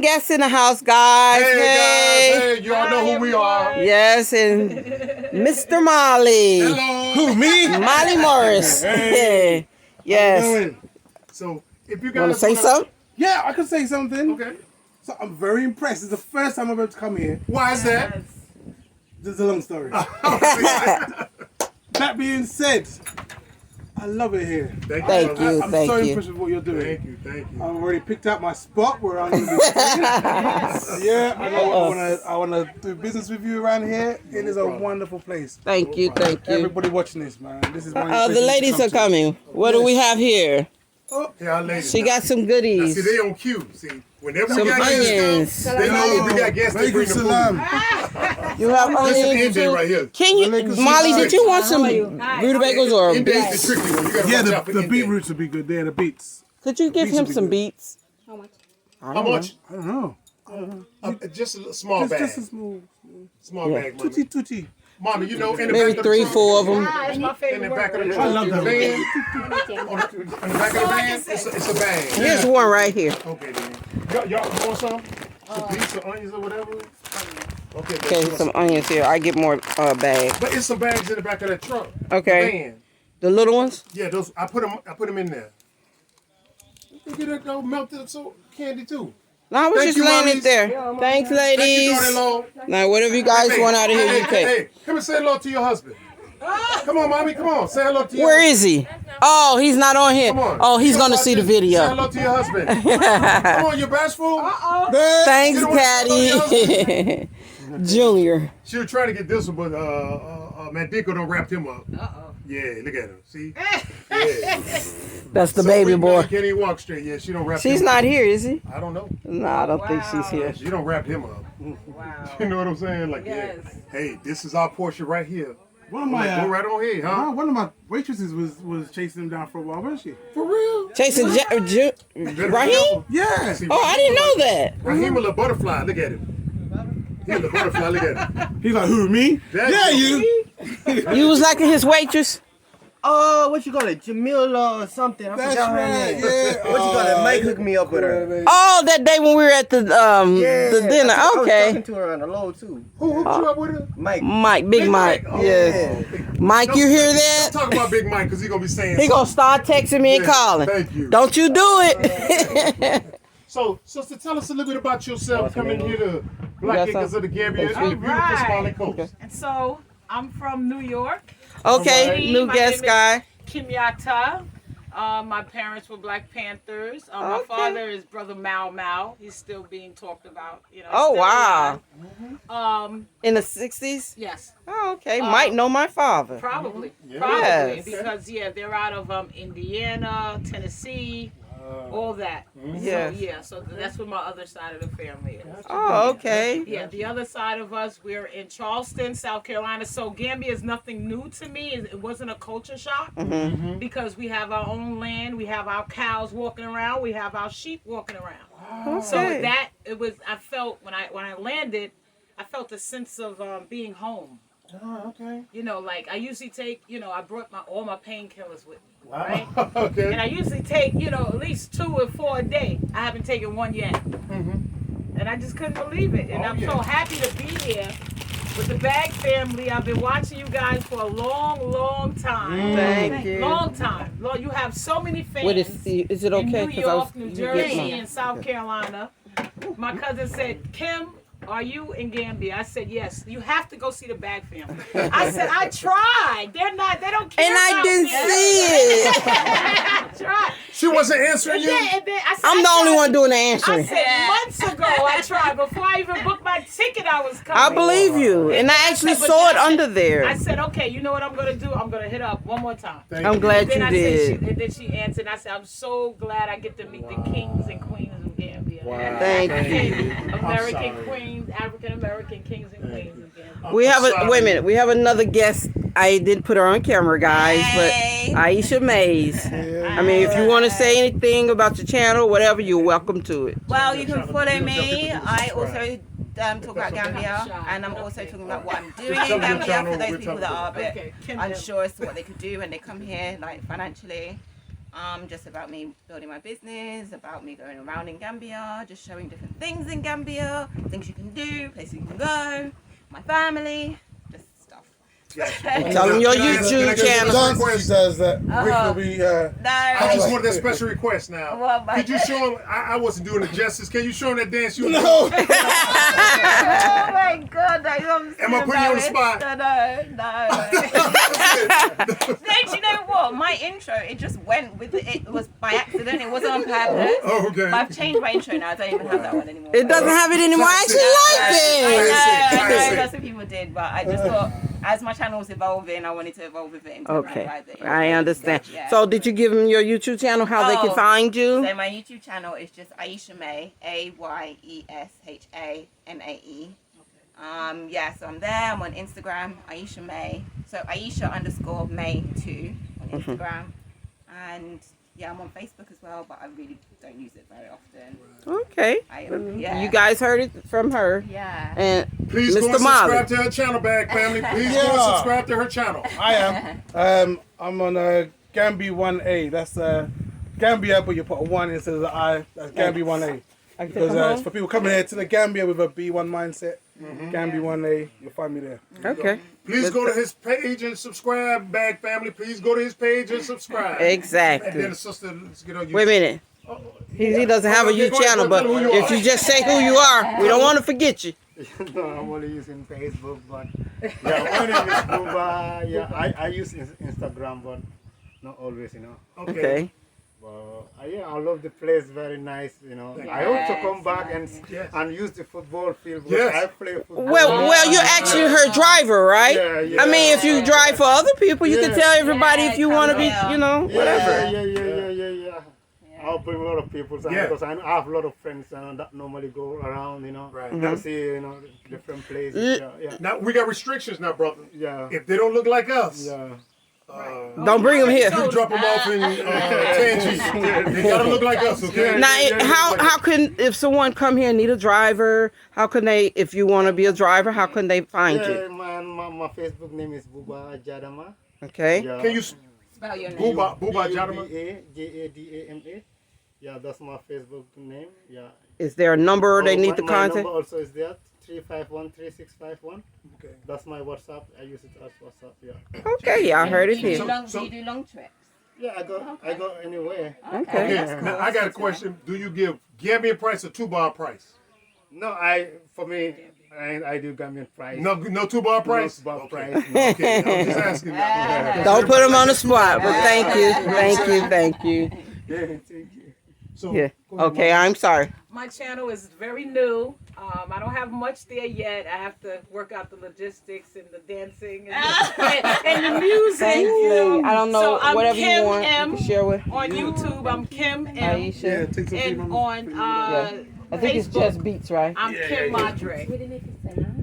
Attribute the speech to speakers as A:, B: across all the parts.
A: guests in the house, guys.
B: Hey, guys. Hey, you all know who we are.
A: Yes, and Mr. Molly.
B: Hello. Who, me?
A: Molly Morris.
B: Hey.
A: Yes.
B: So, if you guys
A: Want to say something?
C: Yeah, I can say something.
B: Okay.
C: So I'm very impressed. It's the first time I've ever come here.
B: Why is that?
C: This is a long story. That being said, I love it here.
A: Thank you.
C: I'm so impressed with what you're doing.
B: Thank you.
C: I've already picked out my spot where I'm going to be. Yeah, I want to do business with you around here. It is a wonderful place.
A: Thank you.
C: Everybody watching this, man. This is one of the
A: The
C: places
A: ladies
C: to come
A: are coming. What do we have here?
C: Oh,
B: yeah, our ladies.
A: She got some
B: Now,
A: goodies.
B: see, they on cue. See, whenever
A: Some
B: we got
A: onions.
B: guests, they know we got guests. They bring the food.
A: You have
B: This is
A: onions
B: Indian
A: too?
B: right here.
A: Can you, Molly? Did you want some rutabagas or
B: Indian is
A: beets?
B: the tricky one. You gotta
C: yeah,
B: watch out for
C: the
B: Indian.
C: beetroots would be good there, the beets.
A: Could you give
C: Beets
A: him
C: would be
A: some
C: good.
A: beets?
B: How much?
C: I don't know.
B: Just a small bag.
C: Just a small.
B: Small bag, mommy.
C: Tutti.
B: Mommy, you know, in the
A: Maybe
B: back of
A: 3,
B: the
A: 4 of them.
B: in the back of the
C: I love
B: trunk,
C: that.
B: in the back of the van, it's a bag.
A: Here's one right here.
B: Okay, then. Y'all want some? Some beets or onions or whatever? Okay,
A: Okay, some onions here. I get more bags.
B: But it's some bags in the back of that trunk.
A: Okay.
B: The van.
A: The little ones?
B: Yeah, those. I put them in there. You get that though melted so candy too.
A: No, I was
B: Thank
A: just
B: you,
A: laying
B: ladies.
A: it there. Thanks,
B: Thank you,
A: ladies.
B: daughter-in-law.
A: Now, whatever you guys want out of here, you take.
B: Hey, come and say hello to your husband. Come on, mommy, come on. Say hello to your
A: Where is he? Oh, he's not on here.
B: Come on.
A: Oh, he's
B: You
A: going to
B: watch
A: see the
B: this. Say
A: video.
B: hello to your husband. Come on, you bashful.
A: Thanks,
B: You don't want to say hello to your
A: Patty. Junior.
B: She was trying to get this one, but man, Dico don't wrap him up. Yeah, look at him. See? Yeah.
A: That's the
B: So
A: baby
B: weak now,
A: boy.
B: he can't even walk straight. Yeah, she don't wrap
A: She's
B: him
A: not
B: up.
A: here, is he?
B: I don't know.
A: No, I don't think she's here.
B: She don't wrap him up.
D: Wow.
B: You know what I'm saying? Like, yeah. Hey, this is our portion right here.
C: One of my
B: Go right on here, huh?
C: one of my waitresses was chasing him down for a while, wasn't she?
B: For real?
A: Chasing Raheem?
C: Yeah.
B: See,
A: Oh, I didn't know that.
B: Raheem a little butterfly. Look at him. He a little butterfly. Look at him.
C: He's like, who, me?
B: That's
C: Yeah,
B: you.
C: you.
A: You was liking his waitress?
D: Oh, what you call it? Jamila or something. I
C: That's
D: forgot her
C: right,
D: name.
C: yeah.
D: What you call it? Mike hooked me up with her.
A: Oh, that day when we were at the dinner.
D: I was
A: Okay.
D: talking to her on the low too.
B: Who hooked you up with her?
D: Mike.
A: Mike, Big Mike.
B: Oh,
A: Yes. Mike, you hear that?
B: Don't talk about Big Mike because he's going to be saying
A: He gonna start texting me and
B: Yeah,
A: calling.
B: thank you.
A: Don't you do it.
B: So, sister, tell us a little bit about yourself coming here to Black
A: got
B: Acres
A: some?
B: of the Gambian and the beautiful
E: Alright.
B: Smiling Coast.
A: Okay.
E: And so I'm from New York.
A: Okay,
B: Alright.
A: new
E: My
A: guest
E: name is
A: guy.
E: Kimyata. My parents were Black Panthers. My
A: Okay.
E: father is Brother Mau Mau. He's still being talked about. You know.
A: Oh,
E: still
A: wow.
E: alive.
A: In the 60s?
E: Yes,
A: Oh, okay. Might know my father.
E: probably.
B: Yeah.
E: Probably
A: Yes.
E: because they're out of Indiana, Tennessee, all that.
A: Yes.
E: So yeah, so that's where my other side of the family is.
A: Oh, okay.
E: Yeah, the other side of us, we're in Charleston, South Carolina. So Gambia is nothing new to me. It wasn't a culture shock because we have our own land. We have our cows walking around. We have our sheep walking around. So
A: Okay.
E: that it was. I felt when I landed, I felt a sense of being home.
B: Oh, okay.
E: You know, like I usually take. You know, I brought all my painkillers with me.
B: Wow.
E: Right?
B: Okay.
E: And I usually take, at least 2 or 4 a day. I haven't taken one yet. And I just couldn't believe it. And
B: Oh,
E: I'm
B: yeah.
E: so happy to be here with the Bag family. I've been watching you guys for a long, long time.
A: Thank you.
E: Long time. Lord, you have so many fans
A: What is it okay?
E: in New
A: 'Cause I was-
E: York, New
A: you get
E: Jersey,
A: mine.
E: and South Carolina. My cousin said, Kim, are you in Gambia? I said, yes. You have to go see the Bag family. I said, I tried. They don't care
A: And I
E: about
A: didn't
E: me.
A: see it.
E: I tried.
B: She wasn't answering you?
E: And then I said,
A: I'm the only one doing the
E: I
A: answering.
E: said months ago I tried. Before I even booked my ticket, I was coming.
A: I believe you. And I actually
E: But
A: saw
E: then
A: it
E: I
A: under
E: said-
A: there.
E: I said, okay, you know what I'm going to do? I'm going to hit up one more time.
A: I'm glad
E: Then
A: you
E: I
A: did.
E: said, and then she answered. And I said, I'm so glad I get to meet the kings and queens of Gambia.
B: Wow.
E: And
A: Thank
E: African
A: you.
E: American
B: sorry.
E: queens, African American kings and queens of Gambia.
A: We have
B: sorry.
A: wait a minute. We have another guest. I didn't put her on camera, guys,
F: Hey.
A: but Aisha Mays. I mean, if you want to say anything about your channel, whatever, you're welcome to it.
F: Well, you can follow me. I also talk about Gambia, and I'm also talking about what I'm doing in Gambia for those people that are a bit
E: Okay, Kim,
F: unsure as to what they could do when they come here, like financially. Just about me building my business, about me going around in Gambia, just showing different things in Gambia, things you can do, places you can go, my family, just stuff.
A: Tell them your YouTube channel.
C: Dances does that. Rick will be.
F: No.
B: I just wanted that special request now.
F: Well, my-
B: Could you show him? I wasn't doing it justice. Can you show him that dance you were
C: No.
F: Oh my God, I'm
B: Am I putting you on the spot?
F: No. Do you know what? My intro, it just went with it was by accident. It wasn't on purpose.
B: Oh, okay.
F: But I've changed my intro now. I don't even have that one anymore.
A: It doesn't have it anymore. I actually
F: I
A: like it.
F: know lots of people did, but I just thought as my channel was evolving, I wanted to evolve with it.
A: Okay,
F: It.
A: I understand.
F: Yeah.
A: So did you give them your YouTube channel, how they can
F: Oh,
A: find you?
F: So my YouTube channel is just Aisha May, AYESHAMAE. Yeah, so I'm there. I'm on Instagram, Aisha May. So Aisha_May2 on Instagram, and yeah, I'm on Facebook as well, but I really don't use it very often.
A: Okay.
F: Yeah.
A: You guys heard it from her.
F: Yeah.
A: And
B: Please go
A: Mr.
B: and
A: Molly.
B: subscribe to her channel, Bag Family. Please go and
C: Yeah.
B: subscribe to her channel.
C: I am. I'm on Gambi 1A. That's Gambia, but you put a 1 instead of the I. That's Gambi 1A. Because it's for people coming here to the Gambia with a B1 mindset, Gambi 1A, you'll find me there.
A: Okay.
B: Please go to his page and subscribe, Bag Family. Please go to his page and subscribe. And then
A: Exactly.
B: the sister, let's get on YouTube.
A: Wait a minute. He doesn't have a
B: Okay,
A: YouTube
B: go ahead,
A: channel,
B: go
A: but
B: ahead, who you
A: if
B: are.
A: you just say who you are, we don't want to forget you.
G: No, I'm only using Facebook, but yeah, my name is Buba. Yeah, I use Instagram, but not always, you know.
A: Okay.
G: But yeah, I love the place, very nice, you know.
B: Yes.
G: I hope to come back
B: Yes.
G: and use the football field because
B: Yes.
G: I play football.
A: Well, you're actually her driver, right?
G: Yeah, yeah.
A: I mean, if you drive for other people, you can
G: Yeah.
A: tell everybody if you want to be,
F: Yeah.
A: you know,
G: Yeah,
A: whatever.
G: yeah. I'll bring a lot of people
B: Yeah.
G: because I have a lot of friends that normally go around, you know.
B: Right.
G: They'll see, you know, different places. Yeah.
B: Now, we got restrictions now, brother.
G: Yeah.
B: If they don't look like us,
G: Yeah.
A: Don't bring them here.
B: you drop them off in Tangier. They gotta look like us, okay?
A: Now, how can, if someone come here and need a driver, how can they, if you want to be a driver, how can they find
G: Yeah,
A: you?
G: my Facebook name is Buba Jadama.
A: Okay.
G: Yeah.
B: Can you
F: Spell your name.
B: Buba Jadama?
G: Jadama. Yeah, that's my Facebook name. Yeah.
A: Is there a number they need to
G: my
A: contact?
G: number also is there. 3513651.
B: Okay.
G: That's my WhatsApp. I use it as WhatsApp. Yeah.
A: Okay, y'all heard it
F: Do you
A: here.
F: do long,
B: So-
F: do you do long trips?
G: Yeah, I go anywhere.
A: Okay.
B: Okay, now I got a question. Do you give Gambian price or 2-bar price?
G: No, for me, I do Gambian price.
B: No 2-bar price?
G: No bar price.
B: Okay, I'm just asking.
A: Don't put them on the spot, but thank you.
G: Yeah, thank you.
B: So,
A: Yeah.
B: go ahead,
A: Okay,
B: Mom.
A: I'm sorry.
E: My channel is very new. I don't have much there yet. I have to work out the logistics and the dancing and the music.
A: Thank you. I don't know,
E: So I'm
A: whatever
E: Kim
A: you want,
E: M.
A: you can share with
E: On YouTube, I'm Kim M.
A: Aisha.
C: Yeah, take some
E: And
C: people.
E: on
A: I think it's
E: Facebook,
A: just beats, right?
E: I'm Kim Madre.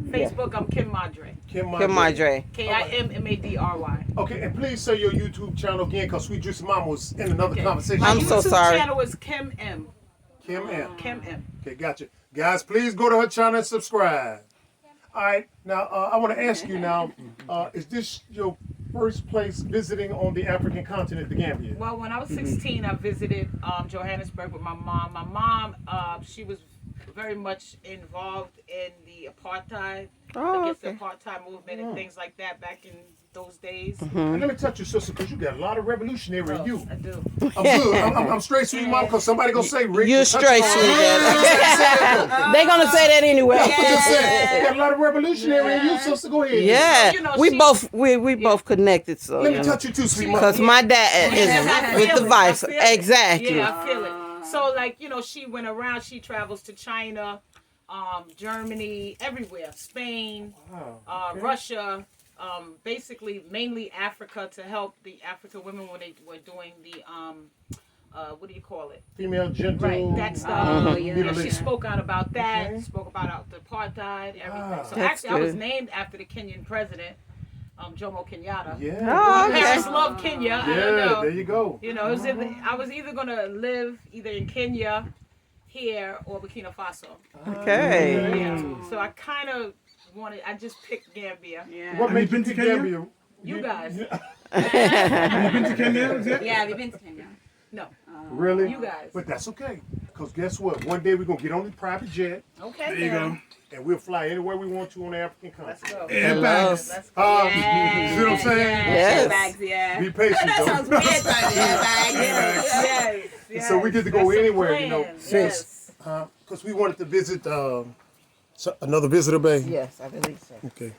E: Facebook, I'm Kim Madre.
B: Kim
A: Kim Madre.
E: KIMMADRY.
B: Okay, and please say your YouTube channel again, because Sweet Juicy Mama was in another
E: Okay.
B: conversation.
E: My
A: I'm so
E: YouTube
A: sorry.
E: channel is Kim M.
B: Kim M.
E: Kim M.
B: Okay, gotcha. Guys, please go to her channel and subscribe. All right, now I want to ask you now, is this your first place visiting on the African continent, the Gambia?
E: Well, when I was 16, I visited Johannesburg with my mom. My mom, she was very much involved in the apartheid,
A: Oh,
E: against
A: okay.
E: the apartheid movement and things like that back in those days.
B: And let me touch your sister, because you got a lot of revolutionary in you.
E: I do.
B: I'm good. I'm straight, sweet mom, because somebody going to say, Rick,
A: You're
B: touch
A: straight,
B: on-
A: sweet daddy. They're gonna say that anyway.
B: I'm just saying, you got a lot of revolutionary in you, sister. Go ahead.
A: Yeah,
E: You know,
A: we
E: she-
A: both both connected, so
B: Let
A: you
B: me
A: know.
B: touch you too, sweet mom.
A: Because my dad
E: I
A: is with
E: feel
A: the
E: it.
A: vice.
E: I feel it.
A: Exactly.
E: Yeah, I feel it. So, like, you know, she went around. She travels to China, Germany, everywhere, Spain, Russia, basically mainly Africa, to help the African women when they were doing the what do you call it?
B: Female gentle.
E: Right, that stuff.
F: Oh, yeah.
E: Yeah, she spoke out about that.
B: Okay.
E: Spoke about the apartheid, everything. So
A: That's
E: actually, I was
A: good.
E: named after the Kenyan president, Jomo Kenyatta.
B: Yeah.
A: Oh,
E: My
A: okay.
E: parents love Kenya. I don't
B: Yeah,
E: know.
B: there you go.
E: You know, it was I was either gonna live either in Kenya, here, or Burkina Faso.
A: Okay.
E: Yeah. So I kind of wanted. I just picked Gambia.
F: Yeah.
B: What made you
C: been to
B: pick
C: Kenya?
B: Gambia?
E: You guys.
C: Have you been to Kenya? Yeah.
F: Yeah, have you been to Kenya?
E: No.
B: Really?
E: You guys.
B: But that's okay. Because guess what? One day we're going to get on the private jet
E: Okay.
C: There you go.
B: and we'll fly anywhere we want to on the African
E: Let's
B: continent.
E: go.
C: Airbags.
E: Let's go.
B: You see what I'm saying?
A: Yes.
F: Bags, yeah.
B: Be patient,
F: That
B: though.
F: sounds weird, though. Yeah,
E: Yes.
B: So we get to go
E: What's the
B: anywhere, you know.
E: plan?
A: Yes.
B: Because we wanted to visit another visitor bay.
A: Yes, I believe so.
B: Okay.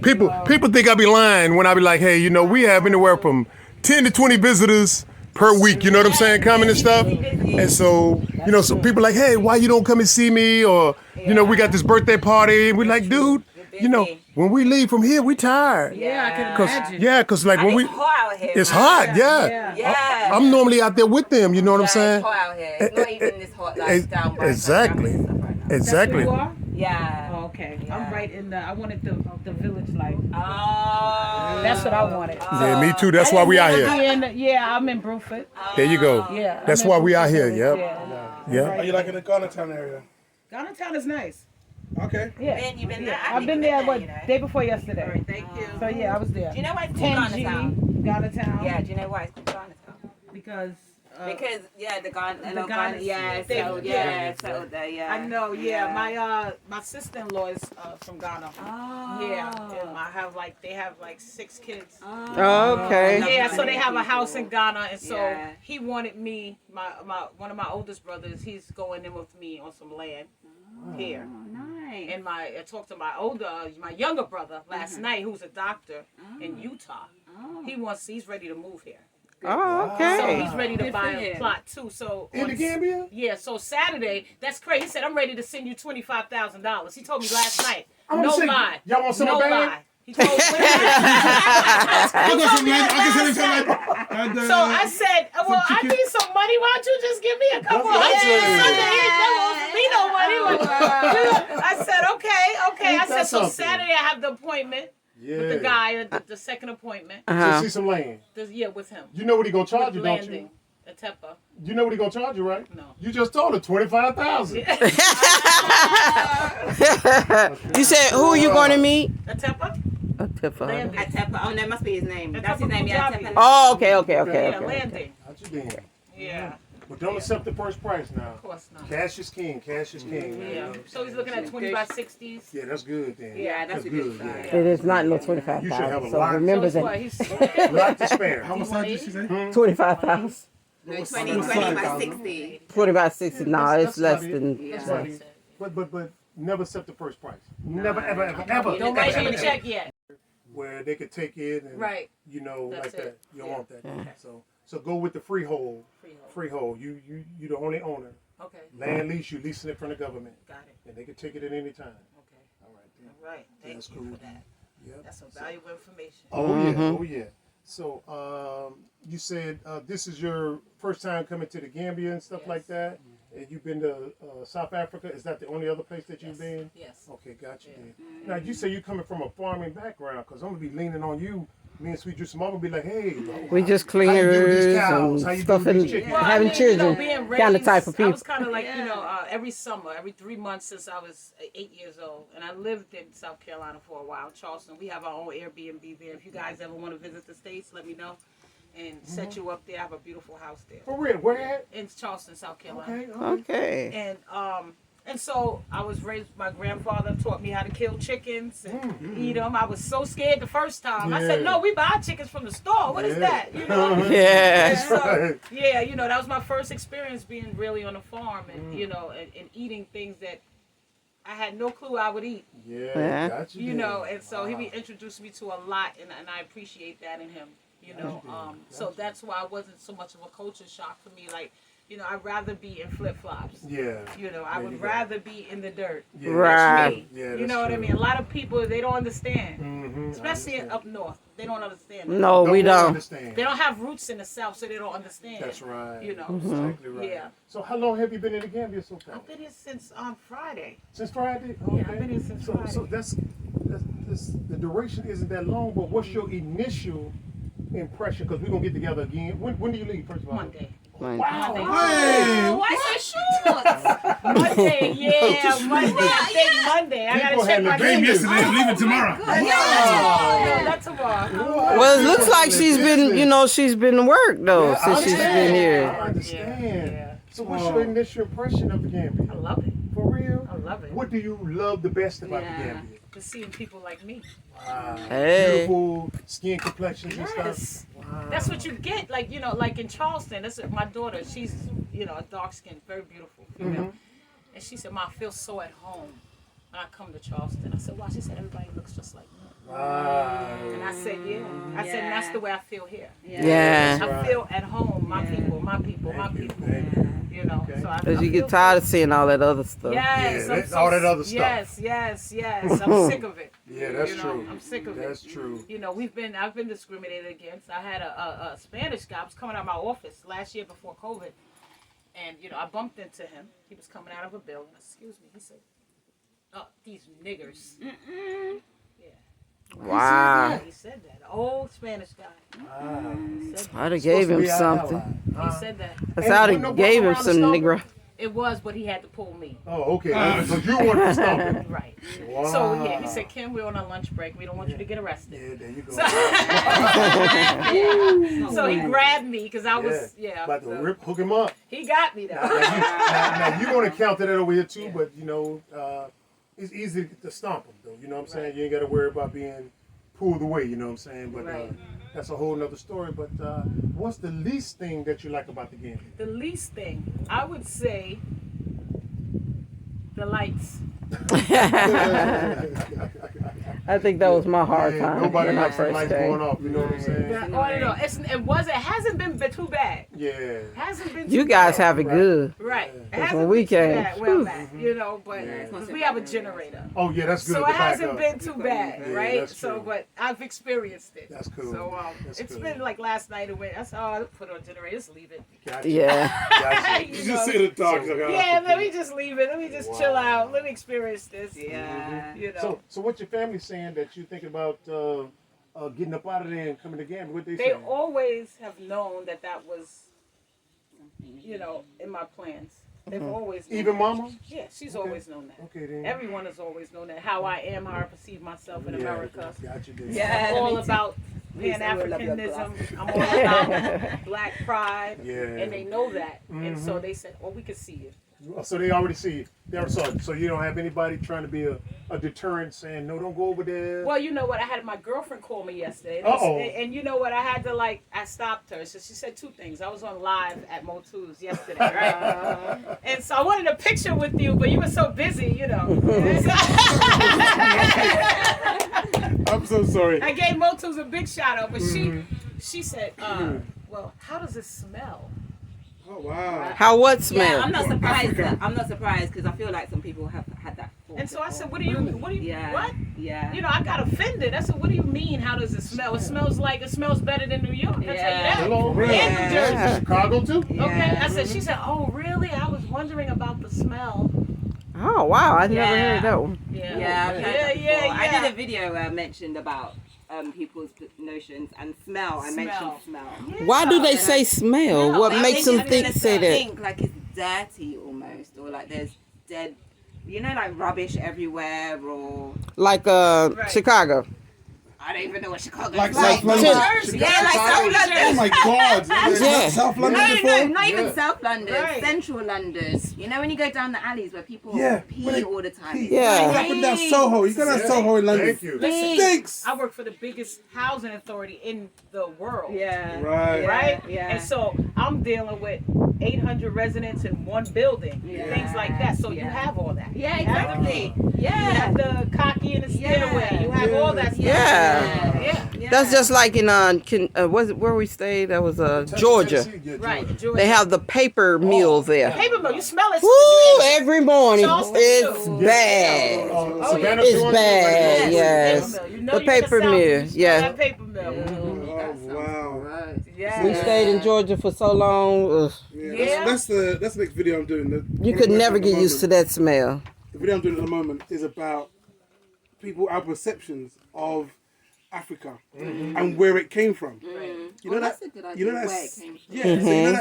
B: People think I be lying when I be like, hey, you know, we have anywhere from 10 to 20 visitors per week, you know what I'm saying, coming and stuff. And so, you know, so people like, hey, why you don't come and see me? Or, you know, we got this birthday party. And we're like, dude, you know, when we leave from here, we tired.
E: Yeah, I can imagine.
B: Yeah, because like when
F: It's
B: we,
F: hot out here.
B: it's hot, yeah.
F: Yeah.
B: I'm normally out there with them, you know what I'm saying?
F: It's hot out here. It's not even this hot like down by
B: Exactly.
F: Instagram and stuff right now.
B: Exactly.
E: You are?
F: Yeah.
E: Oh, okay.
F: Yeah.
E: I'm right in the. I wanted the village life.
F: Oh.
E: That's what I wanted.
B: Yeah, me too. That's why we out here.
E: Yeah, I'm in Bruford.
B: There you go.
E: Yeah.
B: That's
E: I'm in
B: why we out
E: Bruford
B: here,
E: Village,
B: yep.
E: Yeah.
B: Yeah.
C: Are you like in the Ghana town area?
E: Ghana Town is nice.
C: Okay.
E: Yeah.
F: You been there?
E: I've been there, day before yesterday.
F: Thank you.
E: So yeah, I was there.
F: Do you know why it's called Ghana Town?
E: 10G, Ghana Town.
F: Yeah, do you know why it's called Ghana Town?
E: Because.
F: Because the Ghana,
E: the Ghana-
F: yeah,
E: they-
F: so
E: yeah.
F: so there, yeah.
E: I know, yeah. My sister-in-law is from Ghana.
F: Oh.
E: Yeah, and they have 6 kids.
A: Okay.
E: Yeah, so they have a house in Ghana, and so
F: Yeah.
E: he wanted me, one of my oldest brothers, he's going in with me on some land here.
F: Nice.
E: And I talked to my younger brother last night, who's a doctor in Utah. He's ready to move here.
A: Oh,
E: So
A: okay.
E: he's ready to
F: Good
E: buy
F: for
E: a
F: him.
E: plot too. So
B: In the Gambia?
E: yeah, so Saturday, that's crazy. He said, I'm ready to send you $25,000. He told me last night.
B: I'm
E: No
B: saying,
E: lie.
B: y'all want some
E: No
B: bag?
E: lie. He told me.
C: I got some land. I can send it to like. And,
E: So I said, well, I
C: chicken.
E: need some money. Why don't you just give me a couple
B: That's
E: hundred?
B: right.
E: Sunday, he never offered me no money. I said, okay.
B: Ain't
E: I said,
B: that
E: so
B: something?
E: Saturday I have the appointment
B: Yeah.
E: with the guy, the second appointment.
B: To see some land.
E: Yeah, with him.
B: You know what he gonna charge you, don't
E: Landing.
B: you?
E: Atepa.
B: You know what he gonna charge you, right?
E: No.
B: You just told her 25,000.
A: You said who are you going to meet?
E: Atepa?
A: Tiffany.
F: Atepa. Oh, that must be his name.
E: Atepa
F: That's his name. Yeah,
E: Punjabi.
F: Atepa.
A: Oh, okay.
E: Yeah, landing.
B: How'd you doing?
E: Yeah,
B: But don't accept the first price now.
E: of course not.
B: Cash is king. Cash is king.
E: Yeah. So he's looking at 20 by 60s.
B: Yeah, that's good then.
F: Yeah, that's a good
B: yeah.
F: size.
A: It is not no
B: You should have
A: 25,000.
B: a
A: So
B: lot.
A: remember
E: So
A: that
E: it's what,
B: Lot to spare.
C: How much size did she say?
A: 25,000.
F: No, 20 by 60.
A: 20 by 60. No, it's less than.
B: That's
F: Yeah.
B: right. But never accept the first price. Never, ever, ever.
E: Don't write me a check yet.
B: Where they could take it and
E: Right.
B: you know
E: That's
B: like that.
E: it.
B: You don't
E: Yeah.
B: want that. So go with the freehold. Freehold. You the only owner.
E: Okay.
B: Land lease, you leasing it from the government.
E: Got it.
B: And they can take it at any time.
E: Okay.
B: All right. Then.
E: All right. Thank
B: That's
E: you
B: cool.
E: for that.
B: Yep.
E: That's some valuable information.
B: Oh yeah. So you said this is your first time coming to the Gambia and stuff like that. And you've been to South Africa. Is that the only other place that you've been?
E: Yes.
B: Okay, got you. Then. Now you say you're coming from a farming background, because I'm gonna be leaning on you. Me and Sweet Juice Mom will be like, hey,
A: We just
B: how you do with
A: cleaners
B: these cows? How
A: and
B: you
A: stuff
B: do with
A: and
B: these chickens?
A: having children.
E: Being
A: Kind of type of
E: I was
A: people.
E: kind of like, every summer, every 3 months since I was 8 years old. And I lived in South Carolina for a while, Charleston. We have our own Airbnb there. If you guys ever want to visit the States, let me know. And set you up there. I have a beautiful house there.
B: For real, where at?
E: In Charleston, South Carolina.
B: Okay.
A: Okay.
E: And so I was raised, my grandfather taught me how to kill chickens and eat them. I was so scared the first time. I said,
B: Yeah.
E: no, we buy chickens from the store. What is
B: Yeah.
E: that? You know? And
A: Yes.
E: so, yeah, that was my first experience being really on a farm and, and eating things that I had no clue I would eat,
B: Yeah, got you. then.
E: and so he introduced me to a lot and I appreciate that in him, so that's why it wasn't so much of a culture shock for me. Like, I'd rather be in flip-flops.
B: Yeah.
E: I would rather be in the dirt.
B: Yeah,
A: Right.
E: Me.
B: Yeah,
E: You know what I mean? A lot of people, they don't understand, especially up north. They don't understand. That.
A: No, we don't.
B: Understand.
E: They don't have roots in the South, so they don't understand.
B: That's right.
E: So,
B: Exactly right.
E: yeah.
B: So how long have you been in the Gambia so far?
E: I've been here since Friday.
B: Since Friday?
E: Yeah, I've been here since Friday.
B: So that's the duration isn't that long, but what's your initial impression? Because we're gonna get together again. When do you leave, first of all?
E: Monday.
B: Wow.
C: Hey!
F: Why so short?
E: Monday, yeah, Monday. I think Monday. I
B: People
E: gotta check
B: had
E: my
B: the
C: Game
B: game
E: dates.
C: yesterday. I'm leaving tomorrow.
E: No, not tomorrow.
A: What Well, it looks like she's been, you know, she's been work though
B: Yeah, I
A: since she's
B: understand.
A: been
B: I
A: here.
B: understand.
E: Yeah.
B: So what's your initial impression of the Gambia?
E: I love it.
B: For real?
E: I love it.
B: What do you love the best about the
F: Yeah.
B: Gambia?
E: Just seeing people like me.
B: Wow.
A: Hey.
B: Beautiful skin complexions and stuff.
E: Yes.
B: Wow.
E: That's what you get. Like, you know, like in Charleston, that's what my daughter, she's, you know, a dark skinned, very beautiful female. And she said, "Ma, I feel so at home when I come to Charleston." I said, "Why?" She said, "Everybody looks just like me."
B: Wow.
E: And I said, "Yeah." I said, "And that's the way I feel here.
A: Yeah.
E: I feel at home. My people, my people, my people. You know, so I
A: Cause you
E: feel
A: get tired of seeing all that other stuff.
E: Yes,
B: Yeah,
E: I'm
B: that's all that other stuff.
E: Yes. I'm sick of it.
B: Yeah, that's
E: You know,
B: true.
E: I'm sick of
B: That's
E: it.
B: true.
E: You know, I've been discriminated against. I had a Spanish guy was coming out of my office last year before COVID, and you know, I bumped into him. He was coming out of a building. Excuse me. He said, "Oh, these niggers."
A: Wow.
E: He said that. Old Spanish guy. He said that.
A: I'd have gave him something.
E: He said that.
A: That's I'd have gave him some Negro.
E: It was, but he had to pull me.
B: Oh, okay. So you wanted to stop him.
E: Right.
B: Wow.
E: So yeah, he said, "Kim, we're on a lunch break. We don't want you to get arrested."
B: Yeah, there you go.
E: So he grabbed me because I was
B: About to
E: so
B: hook him up.
E: he got me though.
B: Now you're going to counter that over here too, but you know, it's easy to stomp him though. You know what I'm saying? You ain't got to worry about being pulled away. You know what I'm saying? But
E: Right.
B: that's a whole nother story. But what's the least thing that you like about the game?
E: The least thing I would say, the lights.
A: I think that was my hard time.
B: Nobody
A: when I
B: likes the
A: first
B: lights
A: came.
B: going off. You know what I'm saying?
E: No. It hasn't been too bad.
B: Yeah.
E: Hasn't been.
A: You
E: too
A: guys
E: bad.
A: have it good.
E: Right. It
A: When
E: hasn't
A: we
E: been too
A: came,
E: bad. Well,
A: whew.
E: Matt, you know, but we have a generator.
B: Oh yeah, that's good.
E: So
B: to
E: it
B: back
E: hasn't
B: up.
E: been too bad,
B: Yeah,
E: right?
B: that's
E: So,
B: true.
E: but I've experienced it.
B: That's cool.
E: So
B: That's
E: it's
B: cool.
E: been like last night. It went. I said, "Oh, put on generator. Just leave it."
B: Gotcha.
A: Yeah.
B: Gotcha.
E: You
C: You
E: know?
C: just sit in the dark. Like,
E: Yeah, let me just leave it. Let me just chill out. Let me experience this.
F: Yeah.
E: You know.
B: So what's your family saying that you thinking about getting up out of there and coming to Gambia? What they
E: They
B: saying?
E: always have known that was, you know, in my plans. They've always known
B: Even
E: that.
B: mama?
E: Yeah, she's always known that.
B: Okay then.
E: Everyone has always known that. How I am, how I perceive myself in America.
B: Got you there.
F: Yeah.
E: I'm all
F: me too.
E: about
F: Please, I will love your
E: Pan-Africanism. I'm all about black pride.
B: Yeah.
E: And they know that. And so they said, "Oh, we can see you."
B: So they already see you. They already saw it. So you don't have anybody trying to be a deterrent saying, no, don't go over there.
E: Well, you know what? I had my girlfriend call me yesterday.
B: Uh-oh.
E: And you know what? I had to I stopped her. So she said two things. I was on live at Motu's yesterday, right? And so I wanted a picture with you, but you were so busy, you know.
C: I'm so sorry.
E: I gave Motu's a big shout out, but she said, well, how does it smell?
C: Oh wow.
A: How what
F: Yeah,
A: smell?
F: I'm not surprised. I'm not surprised because I feel like some people have had that. thought
E: And so I said,
F: before.
E: what do you,
F: Yeah.
E: what?
F: Yeah.
E: You know, I got offended. I said, what do you mean, how does it smell? It smells better than New York. I tell you that.
B: Hello,
E: And New Jersey.
A: Yeah.
B: Chicago too?
E: Okay, I said, she said, oh, really? I was wondering about the smell.
A: Oh wow, I never
F: Yeah.
A: heard that one.
E: Yeah,
F: Yeah, I've heard that before. I
E: yeah.
F: did a video where I mentioned about people's notions and smell. I mentioned smell.
A: Why do they say smell?
F: No,
A: What
F: I
A: makes
F: think
A: them
F: it's
A: think
F: gonna
A: say that?
F: think like it's dirty almost, or like there's dead, you know, like rubbish everywhere, or
A: Like Chicago.
F: I don't even know what Chicago
C: Like
F: is
C: South
F: like.
C: London.
E: Jersey.
F: Yeah, like South
C: Oh
F: London.
C: my God.
A: Yeah.
C: South London
F: No,
C: before?
F: not even
B: Yeah.
F: South London,
E: Right.
F: Central London. You know when you go down the alleys where people
C: Yeah,
F: pee
C: when they
F: all the time.
C: pee.
A: Yeah.
C: Up and down Soho. You go down Soho in London.
B: Thank you.
C: It stinks.
E: I work for the biggest housing authority in the world.
F: Yeah.
C: Right.
E: Right?
F: Yeah.
E: And so I'm dealing with 800 residents in one building,
F: Yeah.
E: things like that. So you
F: Yeah.
E: have all that.
F: Yeah,
E: You have the
F: exactly.
E: pee. You
F: Yeah.
E: have the cocky in the stairway. You have all that stuff.
A: Yeah.
E: Yeah.
F: Yeah.
A: That's just like in was it where we stayed? That was Georgia.
B: Tennessee, yeah,
E: Right.
B: Georgia.
E: Georgia.
A: They have the paper mill there.
E: Paper mill. You smell it.
A: Woo! Every morning,
E: Charleston
A: it's
E: too.
A: bad.
B: Savannah,
A: It's
B: Georgia,
A: bad,
B: like-
A: yes.
E: Paper mill. You know
A: The
E: you're in
A: paper
E: South,
A: mill,
E: you smell
A: yeah.
E: that paper mill.
C: Oh wow.
E: Yeah.
A: We stayed in Georgia for so long. Ugh.
C: Yeah, that's the next video I'm doing.
A: You could never get used to that smell.
C: The video I'm doing at the moment is about our perceptions of Africa and where it came from. You know
F: that's
C: that?
F: a good idea,
C: You know that?
F: where it came from.
C: Yeah. So you know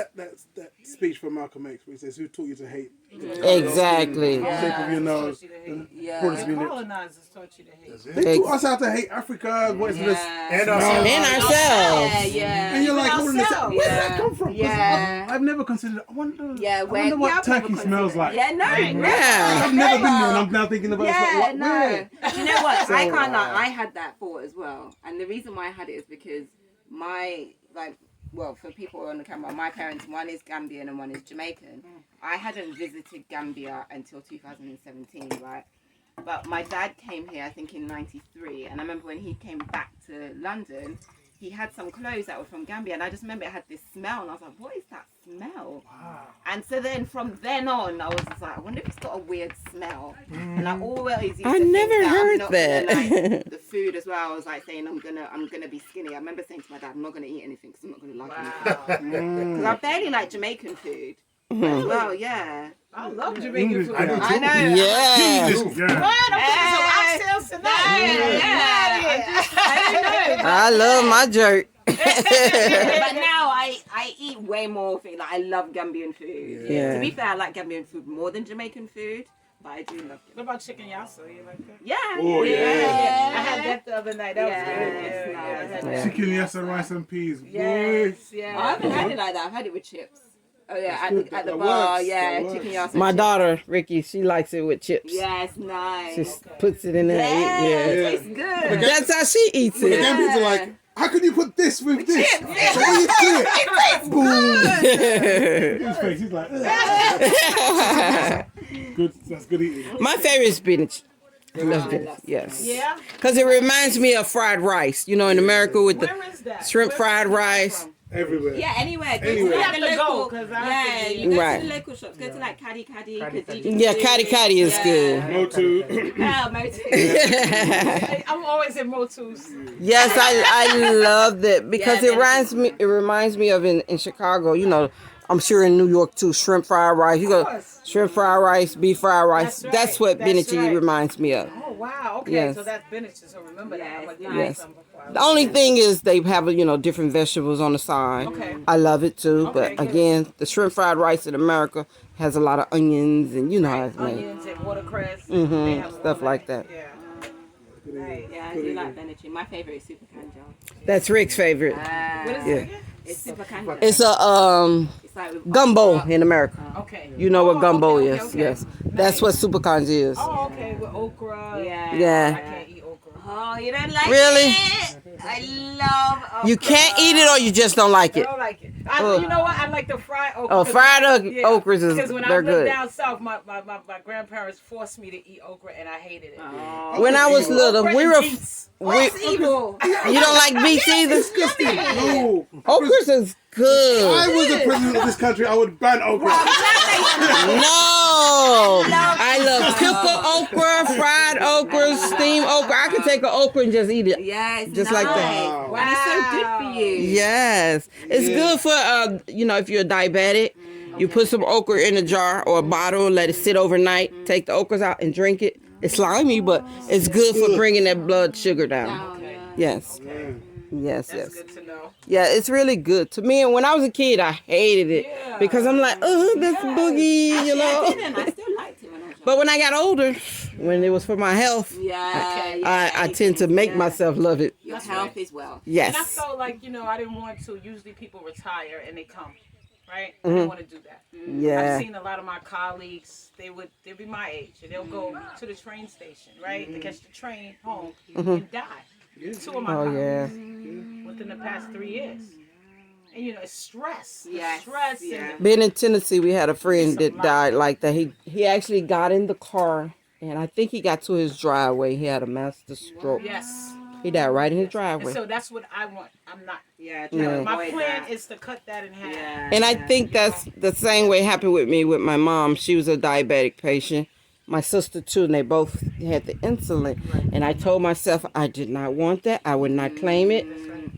C: that speech from Malcolm X where he says, "Who taught you to hate?"
A: Exactly.
C: The shape of your nose.
E: Taught you to hate.
C: and
F: Yeah.
C: borders
E: The
C: between it.
E: colonizers taught you to hate.
C: They taught us how to hate Africa. What is this?
B: And ourselves.
A: And ourselves.
F: Yeah.
C: And you're like,
E: Even
C: holding this up.
E: ourselves.
C: Where'd that come from? 'Cause
F: Yeah.
C: I've never considered. I wonder.
F: Yeah,
C: I
F: where
C: wonder what
F: I've never
C: turkey smells
F: considered-
C: like.
F: Yeah, no.
A: Yeah.
C: I've never been there, and I'm now thinking about
F: Yeah,
C: it.
F: no.
C: Where?
F: Do you know what?
C: So,
F: I can't lie. I had that thought as well, and the reason why I had it is because for people on the camera, my parents, one is Gambian and one is Jamaican. I hadn't visited Gambia until 2017, right? But my dad came here, I think, in '93, and I remember when he came back to London, he had some clothes that were from Gambia, and I just remember it had this smell, and I was like, what is that smell? Wow. And so then from then on, I was just like, I wonder if it's got a weird smell. And I always used to
A: I
F: think
A: never
F: that I'm
A: heard
F: not
A: that.
F: Gonna, like, the food as well, I was like saying I'm gonna be skinny. I remember saying to my dad, I'm not gonna eat anything because I'm not gonna like anything. Because I barely like Jamaican food as well, yeah.
E: I love Jamaican food.
C: I do too.
F: I know.
A: Yeah.
E: What? I'm cooking some oxtails tonight. I don't know.
A: I love my jerk.
F: But now I eat way more things. Like I love Gambian food.
A: Yeah.
F: To be fair, I like Gambian food more than Jamaican food, but I do love it.
E: What about chicken yassa? You like that?
F: Yeah.
C: Oh, yeah.
E: I had that the other night. That was good.
F: Yes,
E: Yeah, I had
F: nice.
E: that.
C: Chicken, yes, and rice and peas. Boy.
E: Yes,
F: I
E: yeah.
F: haven't had it like that. I've had it with chips. Oh yeah, at
C: good.
F: the, at the
C: That
F: bar.
C: works.
F: Yeah,
C: That
F: chicken
C: works.
F: yassa.
A: My
F: chips.
A: daughter, Ricky, she likes it with chips.
F: Yes, nice.
A: Just puts it in there.
F: Yeah,
A: Yeah.
F: it tastes good.
A: That's how she eats
C: The
A: it.
C: Gambians are like, how can you put this with this? So when you do it, boom. His face, he's like, good. That's good eating.
A: My favorite is spinach. I love spinach. Yes.
E: Yeah?
A: Because it reminds me of fried rice. You know, in America with the
E: Where is that?
A: shrimp
E: Where's
A: fried
E: that from?
A: rice.
C: Everywhere.
F: Yeah, anywhere. Go
C: Anywhere.
F: to
E: We
F: like
E: have
F: the
E: to go,
F: local.
E: 'cause I
F: Yeah,
E: have to
F: you go
A: Right.
F: to the local shops. Go to like Caddy,
A: Yeah, Caddy Caddy is good.
C: Motu.
F: Yeah, Motu.
E: I'm always in Motu's.
A: Yes, I love that because
F: Yeah,
A: it reminds me of in Chicago, you know, I'm sure in New York too, shrimp fried rice. You go
E: course.
A: shrimp fried rice, beef fried rice.
E: That's
A: That's
E: right.
A: what
E: That's
A: Benichi
E: right.
A: reminds me of.
E: Oh, wow. Okay,
A: Yes.
E: so that's Benich's. So remember that. I'm
F: Yes,
E: gonna
F: nice.
E: get some before I
A: The only thing is they have, you know, different vegetables on the side.
E: Okay.
A: I love it too,
E: Okay,
A: but
E: good.
A: again, the shrimp fried rice in America has a lot of onions and you know how it's made.
E: Onions and watercress.
A: Mhm,
E: They have all
A: stuff like that.
E: Yeah. Right.
F: Yeah, I do like Benechi. My favorite is super kanja.
A: That's Rick's favorite.
E: What is
A: Yeah.
E: it again?
F: It's super kanja.
A: It's a
F: It's like with
A: gumbo
F: okra.
A: in America.
E: Okay.
A: You know what
E: Oh,
A: gumbo
E: okay,
A: is?
E: okay.
A: Yes, that's what super kanji is.
E: Oh, okay. With okra.
F: Yeah.
E: I
A: Yeah.
E: can't eat okra.
F: Oh, you don't like
A: Really?
F: it? I love okra.
A: You can't eat it or you just don't like
E: I
A: it.
E: don't like it.
A: Ugh.
E: You know what? I like the fried okra.
A: Oh, fried okras is
E: Because when
A: they're
E: I lived
A: good.
E: down south, my grandparents forced me to eat okra, and I hated it.
A: When I was little,
E: Okra
A: we
E: and
A: were
E: beets.
F: It's evil.
A: you don't like beets either.
C: No.
A: Okras is good.
C: I was the president of this country, I would ban okra.
A: No, I love pickled okra, fried okra, steamed okra. I can take an okra and just eat it.
F: Yeah, it's
A: Just
F: nice.
A: like that.
F: And it's so good for you.
A: Yes, it's good for you know, if you're diabetic, you put some okra in a jar or a bottle, let it sit overnight, take the okras out and drink it. It's slimy, but it's good for bringing that blood sugar down.
F: Oh, yeah.
A: Yes, yes,
E: That's
A: yes.
E: good to know.
A: Yeah, it's really good. To me, and when I was a kid, I hated it
E: Yeah.
A: because I'm like, oh, that's boogie, you
F: I
A: know.
F: didn't. I still liked it when I was young.
A: But when I got older, when it was for my health,
F: Yeah.
A: I tend to make
F: yeah.
A: myself love it.
F: Your
E: That's
F: health
E: right.
F: is wealth.
E: And I
A: Yes.
E: felt like, you know, I didn't want to. Usually people retire and they come, right? I
A: Mhm.
E: didn't want to do that.
A: Yeah.
E: I've seen a lot of my colleagues, they'd be my age, and they'll go to the train station, right? To catch the train home and die. Two of my
A: Oh
E: colleagues
A: yeah.
E: within the past 3 years. And, you know, it's stress.
F: Yes,
E: Stress.
F: yeah.
E: And
A: Being in Tennessee, we had a friend
E: It's a
A: that
E: lot.
A: died like that. He actually got in the car, and I think he got to his driveway. He had a master stroke.
E: yes.
A: He died right in his
E: And
A: driveway.
E: so that's what I want. I'm not.
F: Yeah.
A: Yeah.
E: My plan is to cut that in half.
F: Yeah.
A: And I think that's the same way happened with me with my mom. She was a diabetic patient. My sister too, and they both had the insulin. And I told myself I did not want that. I would not claim it.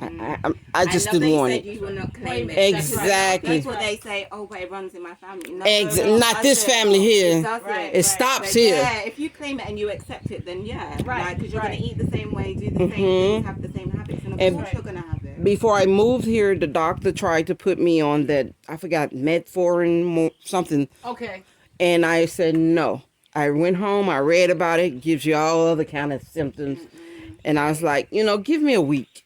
A: I just
F: love
A: didn't
F: that you
A: want
F: said
A: it.
F: you will not claim it.
A: Exactly.
F: That's what they say. Oh, but it runs in my family. No,
A: Not this
F: doesn't.
A: family here.
F: It doesn't.
E: Right.
A: It stops
F: But
A: here.
F: Yeah, if you claim it and you accept it, then yeah,
E: Right,
F: because you're
E: right.
F: gonna eat the same way, do the same things, have the same habits, and of
A: And-
F: course you're gonna have it.
A: Before I moved here, the doctor tried to put me on that, I forgot, metformin, something.
E: Okay.
A: And I said no. I went home, I read about it, gives you all other kind of symptoms. And I was like, you know, give me a week.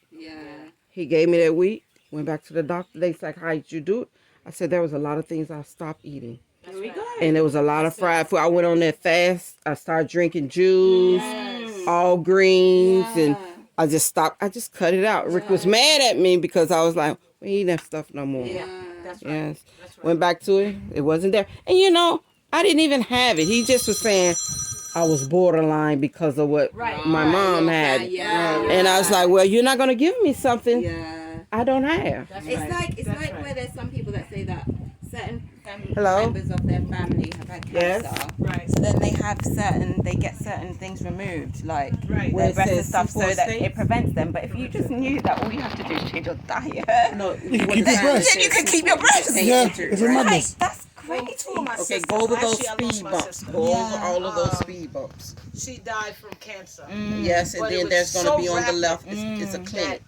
A: He gave me that week. Went back to the doctor. They was like, "How did you do it?" I said, "There was a lot of things I stopped eating, and there was a lot of fried food. I went on that fast. I started drinking juice, all greens, and I just stopped. I just cut it out." Rick was mad at me because I was like, "We ain't eating that stuff no more."
E: Yeah, that's right.
A: Yes.
E: That's right.
A: Went back to it. It wasn't there. And I didn't even have it. He just was saying I was borderline because of what my mom had. And I was like, well, you're not going to give me something I don't have.
F: It's like where there's some people that say that certain family
A: Hello?
F: members of their family have had cancer.
A: Yes.
E: Right.
F: So then they get certain things removed, like
E: Right.
A: Where
F: their
A: it
F: breast and
A: says
F: stuff, so
A: C4
F: that
A: states?
F: it prevents them. But if you just knew that all you have to do is change your diet,
A: No,
C: You can keep your breast.
F: then you can keep your breast.
C: Yeah, it's a madness.
F: That's crazy.
A: Okay, go over those
E: Actually, I lost
A: speed
E: my
A: bumps.
E: sister.
A: Go over all of those speed bumps.
E: She died from cancer.
A: Yes, and
E: But it
A: then
E: was
A: there's going to
E: so
A: be on the
E: rapid
A: left. It's a clinic.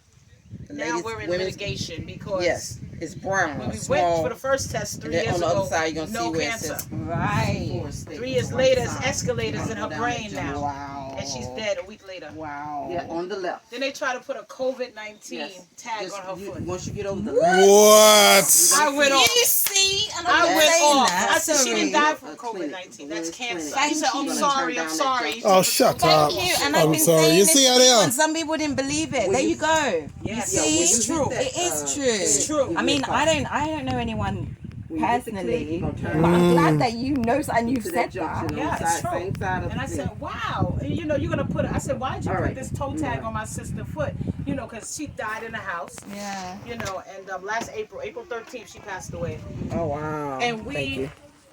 A: The
E: Now
A: ladies-
E: we're in
A: women's-
E: litigation because
A: Yes, it's brown.
E: when we
A: small.
E: went for the first test 3
A: And then
E: years
A: on the
E: ago,
A: other side, you're going to
E: no
A: see where
E: cancer.
A: it says
F: Right.
E: 3 years later, it's escalators in her brain now.
A: Wow.
E: And she's dead a week later.
A: Wow. Yeah, on the left.
E: Then they try to put a COVID-19
A: Yes.
E: tag
A: Just
E: on her foot.
A: Once you get over the
C: What?
E: I went off.
F: You see, and
E: I
F: I'm
E: went
F: saying
E: off.
F: that.
E: I said she didn't die from
A: A clinic.
E: COVID-19. That's
A: A
E: cancer.
A: clinic.
E: He said, I'm
F: Thank you.
E: sorry, I'm sorry.
C: Oh, shut up.
F: Thank you, and I've
C: I'm
F: been
C: sorry.
F: saying
C: You
F: this
C: see how they are?
F: and some people didn't believe it. There you go.
E: Yes,
F: See,
A: when
F: it's
A: you
F: true.
A: hit that,
F: It is true.
E: It's true.
F: I mean, I don't know anyone
A: When you hit the clinic,
F: personally,
A: you're
F: but
A: gonna turn
F: I'm glad that you know and you've
A: to
F: said
A: that
F: that.
A: junction
E: Yeah,
A: on the
E: it's
A: side,
E: true.
A: same side of
E: And I
A: the
E: said,
A: clinic.
E: wow, you're going to put it. I said, why'd you
A: All
E: put
A: right.
E: this toe tag on my sister's foot? Because she died in the house.
F: Yeah.
E: And last April 13th, she passed away.
A: Oh, wow.
E: And
A: Thank you.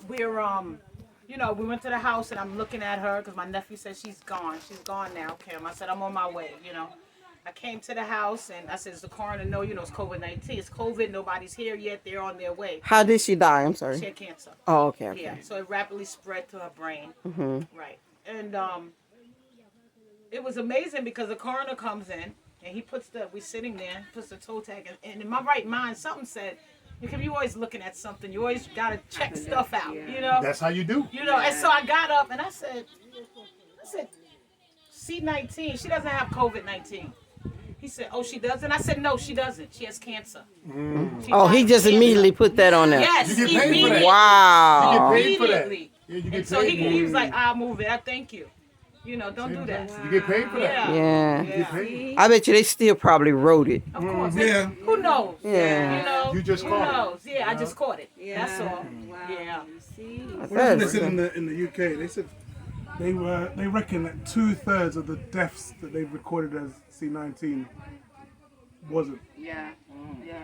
E: we went to the house and I'm looking at her because my nephew said she's gone. She's gone now, Kim. I said, I'm on my way, I came to the house and I said, is the coroner know, it's COVID-19. It's COVID. Nobody's here yet. They're on their way.
A: How did she die? I'm sorry.
E: She had cancer.
A: Oh, okay. Okay.
E: Yeah, so it rapidly spread to her brain. Right. And it was amazing because the coroner comes in and he we're sitting there, puts the toe tag, and in my right mind, something said, because you always looking at something, you always got to check stuff out,
B: That's how you do.
E: And so I got up and I said, C19, she doesn't have COVID-19. He said, oh, she doesn't? I said, no, she doesn't. She has cancer. She
A: Oh,
E: died
A: he
E: of
A: just
E: cancer.
A: immediately put that on there.
E: Yes,
B: You get paid for that.
E: immediately.
A: Wow.
B: You get paid for that.
E: Immediately.
B: Yeah, you get
E: And so
B: paid for
E: he was
B: it.
E: like, I'll move it. I thank you. Don't do that.
B: You get paid for that.
A: Yeah.
B: You get paid.
A: I bet you they still probably wrote it.
E: Of course.
C: Yeah.
E: Who knows?
A: Yeah.
B: You just
E: Who
B: caught it.
E: knows? Yeah, I just caught it. That's all. Yeah.
C: What did they said in the UK? They said they reckon that 2/3 of the deaths that they've recorded as C19 wasn't.
F: Yeah.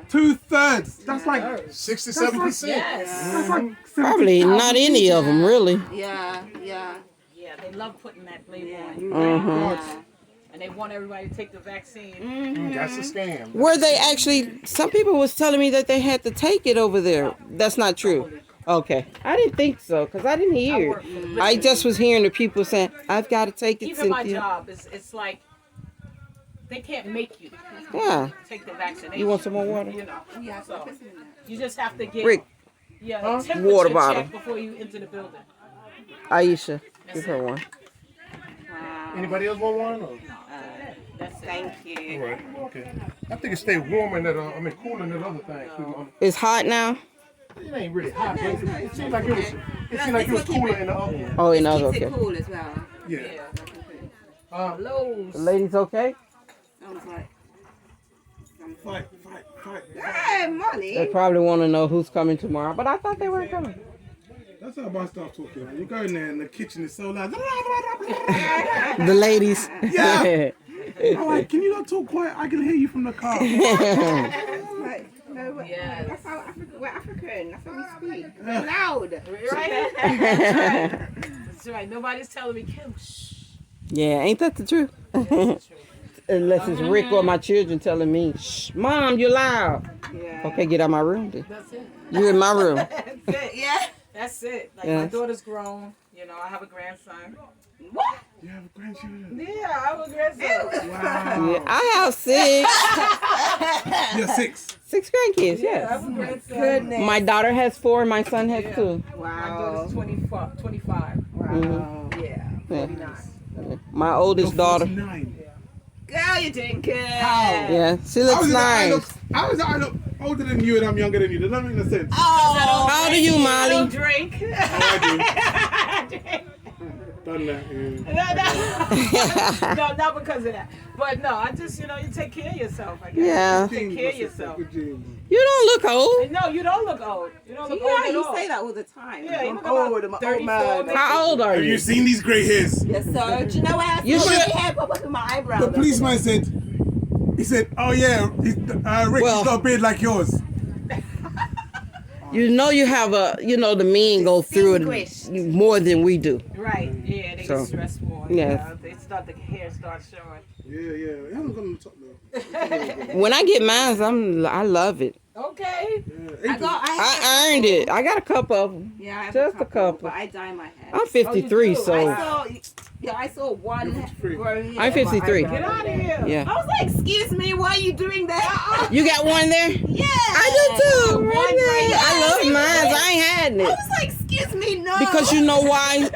C: 2/3. That's like
B: 67%.
C: that's like
A: Probably not any of them, really.
F: Yeah.
E: Yeah, they love putting that label on.
A: Mm-hmm.
E: And they want everybody to take the vaccine.
B: That's a scam.
A: Were they actually? Some people was telling me that they had to take it over there. That's not true. Okay, I didn't think so because I didn't hear it. I just was hearing the people saying, "I've got to take it."
E: Even my
A: Cynthia."
E: job, it's like they can't make you
A: Yeah.
E: take the vaccination.
A: You want some more water?
F: Yeah.
E: So you just have to get
A: Rick,
E: a temperature
A: Water bottle.
E: check before you enter the building.
A: Aisha, give her one.
B: Anybody else want one? Or?
E: That's it.
F: Thank you.
B: All right. Okay. I think it stay warmer than that. Cooler than that other thing.
A: It's hot now.
B: It ain't really hot, but it seems like it was. It seemed like it was cooler in the other one.
A: Oh, and other okay.
F: Cool as well.
B: Yeah.
A: The ladies okay?
F: Sounds like.
C: fight.
F: Hey, Molly.
A: They probably want to know who's coming tomorrow, but I thought they weren't coming.
C: That's how I start talking. Man. You go in there and the kitchen is so loud.
A: The ladies.
C: Yeah. I'm like, can you not talk quiet? I can hear you from the car.
F: Like, no,
E: Yes.
F: that's how we're African. That's how we speak. We're loud.
E: Right? That's right. Nobody's telling me, Kim, shh.
A: Yeah, ain't that the truth? Unless it's Rick or my children telling me, "Shh, Mom, you're loud."
F: Yeah.
A: Okay, get out my room then.
E: That's it.
A: You're in my room.
E: That's it.
F: Yeah.
E: That's it. Like
A: Yes.
E: my daughter's grown. I have a grandson.
F: What?
C: You have a grandchildren?
E: Yeah, I have a grandson.
C: Wow.
A: Yeah, I have 6.
C: You're 6.
A: 6 grandkids,
E: I
A: yes.
E: have a grandson.
F: Goodness.
A: My daughter has 4, my son has 2.
E: My
F: Wow.
E: daughter's 25.
F: Wow.
E: Yeah,
A: Yeah.
E: 49.
A: My oldest daughter,
C: 49.
F: Girl, you're doing good.
C: How?
A: Yeah, she looks nice.
C: How is it I look older than you and I'm younger than you? That doesn't make no sense.
F: Oh,
A: How old are you,
E: I don't
A: Molly?
E: drink.
C: Oh, I do. Done that. Yeah.
E: No, not because of that. But no, I just, you take care of yourself, I guess.
A: Yeah.
E: Take care of yourself.
A: You don't look old.
E: No, you don't look old. You don't look old
F: Yeah,
E: at
F: you
E: all.
F: say that all the time.
E: Yeah, you
F: I'm
E: look
F: old,
E: about
F: I'm an old man.
E: 34.
A: How old are
C: Have you
A: you?
C: seen these grey hairs?
F: Yes, sir. Do you know where I
A: You
F: saw
A: should-
F: my hair pop up in my eyebrow?
C: The policeman said, oh yeah, Ricky's
A: Well-
C: got a beard like yours.
A: You know you have the men go through
F: Distinguished.
A: it more than we do.
E: Right, yeah, they
A: So,
E: get stressed more.
A: yes.
E: The hair starts showing.
C: Yeah. It hasn't gone on the top though.
A: When I get mine, I love it.
E: Okay.
A: I earned it. I got a couple of them.
F: Yeah, I have
A: Just a couple.
F: but I dye my hair.
A: I'm 53,
E: do?
A: so
F: I saw one grow here.
A: I'm 53.
E: Get out of here.
A: Yeah.
F: I was like, excuse me, what are you doing there?
A: You got one there?
F: Yeah.
A: I do too.
F: One
A: Right there.
F: right
A: I love
F: there.
A: mine. I ain't had
F: I
A: it.
F: was like, excuse me, no.
A: Because you know why?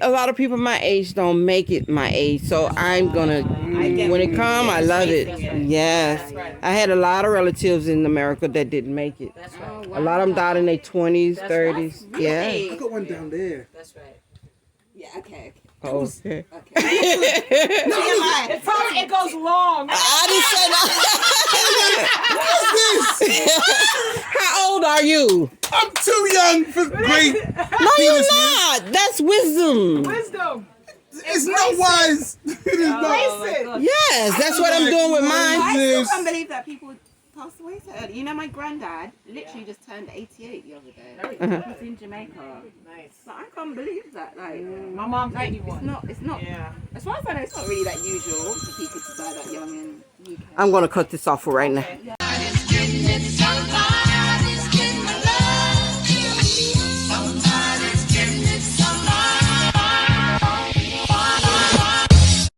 A: A lot of people my age don't make it my age, so I'm gonna. When it come, I love it. Yes, I had a lot of relatives in America that didn't make it.
E: That's right.
A: A lot of them died in their 20s, 30s. Yeah.
C: I got one down there.
E: That's right.
F: Yeah, okay.
A: Oh, okay.
E: It goes long.
A: I didn't say that. How old are you?
C: I'm too young for great.
A: No, you're not. That's wisdom.
E: Wisdom.
C: It's not wise. It is not.
E: Listen.
A: Yes, that's what I'm doing with mine.
F: I still
C: Yes.
F: can't believe that people pass away so early. You know, my granddad literally just turned 88 the other day. He's in Jamaica.
E: Nice.
F: So I can't believe that. Like,
E: My mom's
F: like
E: 81.
F: it's not.
E: Yeah.
F: As far as I know, it's not really that usual for people to die that young in UK.
A: I'm gonna cut this off for right now.